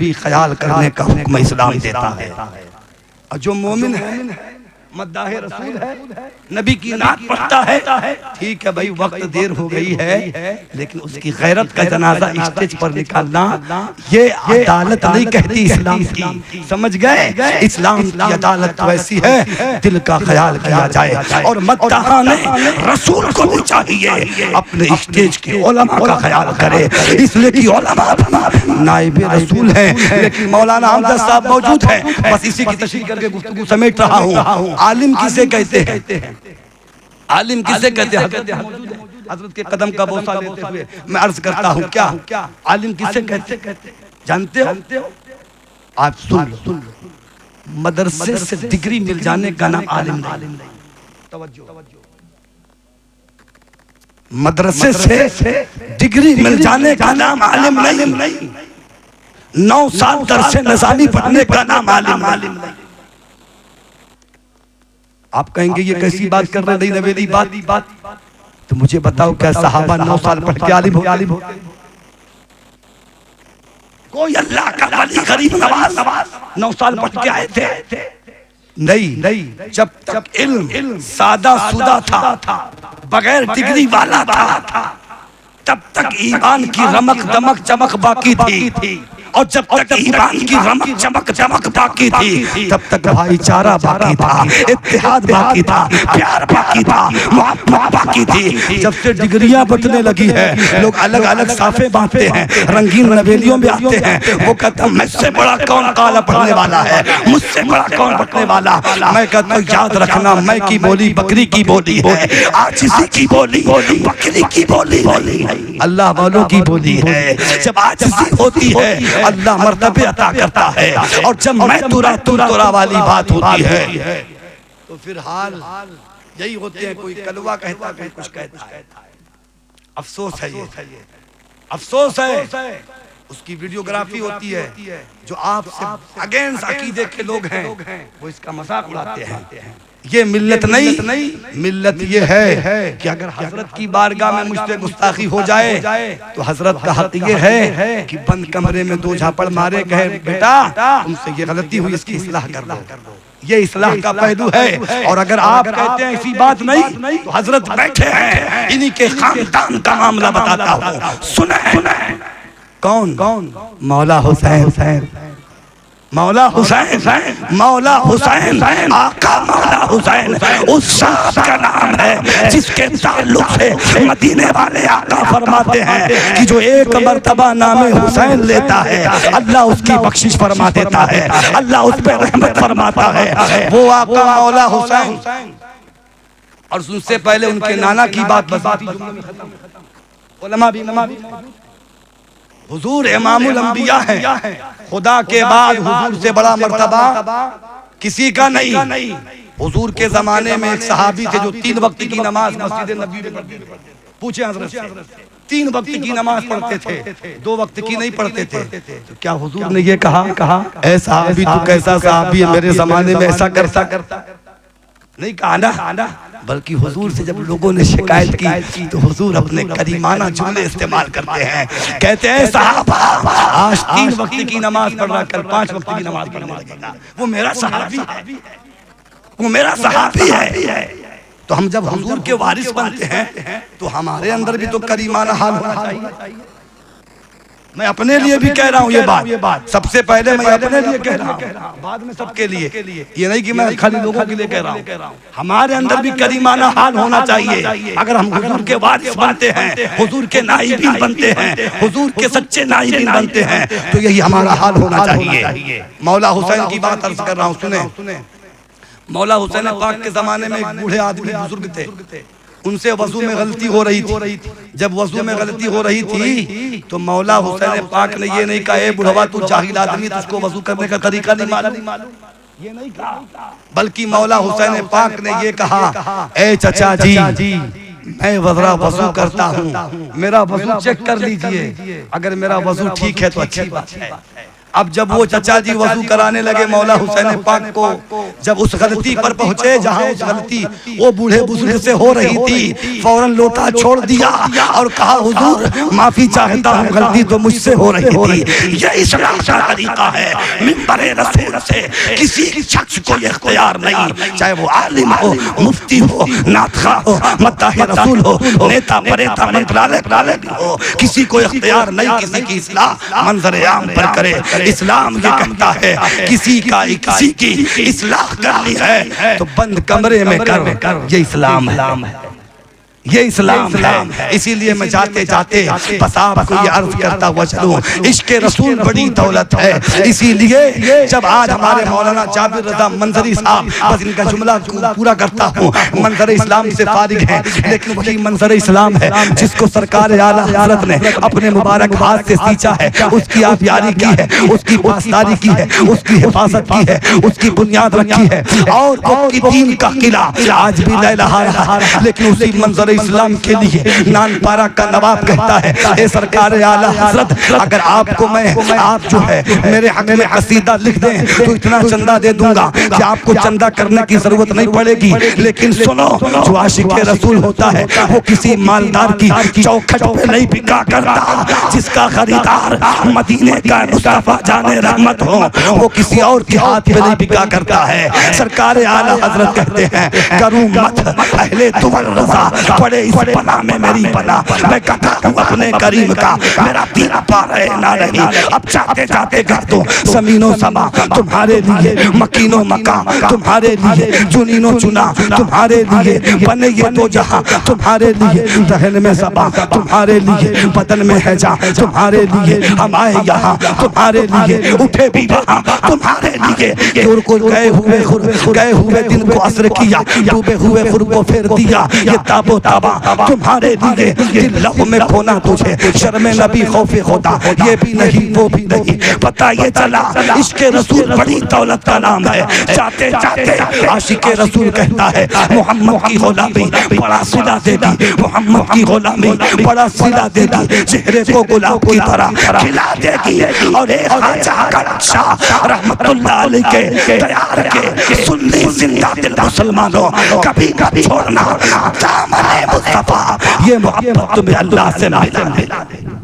भी ख्याल करने का हुक्म इस्लाम देता है। और जो मोमिन है मद्दाह रसूल है, नबी की नात पढ़ता है, ठीक है भाई वक्त देर हो गई है, लेकिन उसकी गैरत का जनाजा स्टेज पर निकालना ये अदालत नहीं कहती इस्लाम की। समझ गए? इस्लाम की अदालत वैसी है दिल का ख्याल किया जाए। और मद्दाह ने रसूल को भी चाहिए अपने स्टेज के उलमा का ख्याल करे, इसलिए कि उलमा नाइब रसूल हैं। लेकिन मौलाना हमजा साहब मौजूद हैं, बस इसी की तशरीह करके गुफ्तगू समेट रहा हूँ। आलिम किसे कहते हैं? आलिम किसे कहते हैं? हजरत के कदम का बोसा लेते हुए मैं अर्ज करता हूँ, क्या आलिम किसे कहते हैं? जानते हो? आप सुन लो, मदरसे से डिग्री मिल जाने का नाम आलिम नहीं। तवज्जो, मदरसे से डिग्री मिल जाने का नाम आलिम नहीं। 9 साल दर्स नज़ानी पढ़ने का नाम आलिम नहीं। आप कहेंगे ये कैसी बात कर रहे हैं नवेली बात, तो मुझे बताओ क्या सहाबा 9 साल पढ़ के आलिम हो? कोई अल्लाह का वली गरीब नवाज 9 साल पढ़ के आए थे? नहीं। जब तक इल्म सादा सुदा था, बगैर डिग्री वाला था, तब तक ईमान की रमक दमक चमक बाकी थी। और जब तक ईमान की रमक चमक बाकी थी, तब तक भाईचारा बाकी था, इत्तेहाद बाकी था, प्यार बाकी था, मोहब्बत बाकी थी। जब से डिग्रियां बंटने लगी है, लोग अलग अलग साफे बांटते हैं, रंगीन नवेलियों में आते हैं। वो कहता है मुझसे बड़ा कौन काला पढ़ने वाला है, मुझसे बड़ा कौन पढ़ने वाला। मैं कहता हूँ याद रखना, मैं की बोली बकरी की बोली है, आजिज़ी की बोली बकरी की बोली है, अल्लाह वालों की बोली है। जब आजिज़ी होती है अल्लाह मर्तबे अता करता है, और जब मैं तुरा वाली बात होती है तो फिर हाल यही होते हैं। कोई कलवा कहता, कोई कुछ कहता है। अफसोस है, ये अफसोस है। उसकी वीडियोग्राफी होती है, जो आपसे अगेंस्ट अकीदे के लोग हैं वो इसका मजाक उड़ाते हैं। ये मिल्लत नहीं, मिल्लत ये है कि अगर हजरत की बारगाह में मुझसे गुस्ताखी हो जाए तो हजरत का हक ये है कि बंद कमरे में 2 झापड़ मारे, कहे बेटा तुमसे ये गलती हुई, इसकी इस्लाह कर दो। ये इस्लाह का पहलू है। और अगर आप कहते हैं ऐसी बात नहीं, तो हजरत बैठे हैं, इन्हीं के खानदान का मामला बताता हूँ, सुने। कौन? मौला हुसैन, मौला हुसैन, आका मौला हुसैन उस शाख का नाम है जिसके ताल्लुक से मदीने वाले आका फरमाते हैं कि जो एक मर्तबा नामे हुसैन लेता है अल्लाह उसकी बख्शिश फरमा देता है, अल्लाह उस पर रहमत फरमाता है। वो आका मौला हुसैन। और उससे पहले उनके नाना की बात उलमा भी हुजूर इमामुल अंबिया हैं, खुदा के बाद हुजूर से बड़ा मर्तबा किसी का नहीं। हुजूर के जमाने में एक सहाबी थे जो 3 वक्त की नमाज मस्जिद नबी में पढ़ते थे। पूछे हजरत से, 3 वक्त की नमाज पढ़ते थे, 2 वक्त की नहीं पढ़ते थे। तो क्या हुजूर ने ये कहा ऐ सहाबी तू कैसा सहाबी है, मेरे जमाने में ऐसा करता नहीं कहा ना, बल्कि हुजूर से जब लोगों ने शिकायत की तो हुजूर अपने करीमाना जुमले इस्तेमाल करते हैं। कहते हैं साहबा आज 3 वक्त की नमाज पढ़ रहा, कल 5 वक्त की नमाज पढ़ने लगेगा। वो मेरा सहाबी है। तो हम जब हुजूर के वारिस बनते हैं तो हमारे अंदर भी तो करीमाना हाल होना चाहिए। मैं अपने लिए भी कह रहा हूँ ये बात, सबसे पहले मैं अपने लिए कह रहा हूँ, बाद में सबके लिए। ये नहीं कि मैं खाली लोगों के लिए कह रहा हूँ। हमारे अंदर भी करीमाना हाल होना चाहिए। अगर हम हुजूर के वारिस बनते हैं, हुजूर के नाइबीन बनते हैं, हुजूर के सच्चे नाइबीन बनते हैं, तो यही हमारा हाल होना चाहिए। मौला हुसैन की बात अर्ज कर रहा हूँ, सुने। मौला हुसैन पाक के जमाने में एक बूढ़े आदमी बुजुर्ग थे, उनसे वजू में गलती हो रही थी। जब वजू में गलती हो रही थी तो मौला हुसैन पाक ने ये नहीं कहा ए बुढ़वा तू जाहिल आदमी तुझको वजू करने का तरीका नहीं मालूम, ये नहीं कहा, बल्कि मौला हुसैन पाक ने ये कहा ए चचा जी मैं वजरा वजू करता हूँ, मेरा वजू चेक कर लीजिए, अगर मेरा वजू ठीक है तो अच्छी बात है, अब जब वो चचा जी वजू कराने लगे मौला हुसैन पाक को, जब उस गलती पर पहुंचे जहां उस गलती वो बूढ़े बुजुर्ग से हो रही थी, फौरन लोटा छोड़ दिया और कहा हुजूर माफी चाहता हूं, गलती तो मुझसे हो रही थी। ये इस्लाम का तरीका है। मिंबरे रसूल से किसी शख्स को ये इख्तियार नहीं, चाहे वो आलिम हो, मुफ्ती हो, नातखा हो, मद्दाह रसूल हो, नेता परेता मंत्रालय हो, किसी को इख्तियार नहीं किसी की इस्लाह मंजर आम पर करे। इस्लाम ये कहता है किसी की इस्लाह करनी है तो बंद कमरे में कर, ये इस्लाम है, ये इस्लाम है। इसीलिए मैं जाते जाते बस आपको ये अर्ज करता हुआ चलूं, इश्क़ रसूल बड़ी दौलत है। इसीलिए जब आज हमारे मौलाना जाबिर रज़ा मंजरी साहब, बस इनका जुमला पूरा करता हूँ, मंजर इस्लाम से फारिग है, लेकिन वही मंजर इस्लाम है जिसको सरकार आला हज़रत ने अपने मुबारक हाथ से सींचा है, उसकी आबियारी की है, उसकी पासदारी की है, उसकी हिफाजत की है, उसकी बुनियाद रखी है, और आपकी दीन का किला आज भी लहलहा रहा है। लेकिन उसी मंजर इस्लाम के लिए नानपारा का नवाब कहता है, ए सरकार आला हज़रत, अगर आपको मैं आप जो है मेरे हक में कसीदा लिख दें तो इतना चंदा दे दूंगा कि आपको चंदा करने की जरूरत नहीं पड़ेगी। लेकिन सुनो, जो आशिक रसूल होता है वो किसी मालदार की चौखट पे नहीं बिका करता। जिसका खरीदार मदीने का मुस्तफा जाने रहमत हो, वो किसी और के हाथ पे नहीं बिका करता है। सरकार आला हज़रत कहते हैं, करूं मत अहले तुवल रज़ा, पड़े इस पना में मेरी पना, मैं कहता हूँ अपने करीम का, मेरा दीन पा रहे ना नहीं। अब चाहते चाहते कह दो, ज़मीनो समा तुम्हारे लिए, मकीनो मका तुम्हारे लिए, जुनीनो चुना तुम्हारे लिए, बने ये तो जहां तुम्हारे लिए, दहन में सबा तुम्हारे लिए, बदन में है जा तुम्हारे लिए, हम आए यहाँ तुम्हारे लिए, उठे भी वहाँ तुम्हारे लिए। दूर को गए हुए दिन को असर किया, डूबे हुए खुर को फेर दिया, ये ताबो ताबा तुम्हारे लिए, दिल लहू में खोना तुझे, शर्मे नबी खौफे खुदा, ये भी नहीं वो भी नहीं। पता ये चला इश्क़ रसूल बड़ी दौलत का नाम है। चाहते चाहते आशिक़ रसूल कहता है, मोहम्मद की गुलामी बड़ा सिला देगी, मोहम्मद की गुलामी बड़ा सिला देगी, चेहरे को गुलाब की तरह खिला देगी। और एक ख्वाजा का नक्शा रहमतुल्लाह अलैह के तैयार के, सुन्नी जिंदा दिल मुसलमानों, कभी कभी छोड़ना दामन मुस्तफा, ये मोहब्बत तुम्हें अल्लाह से मिला दे।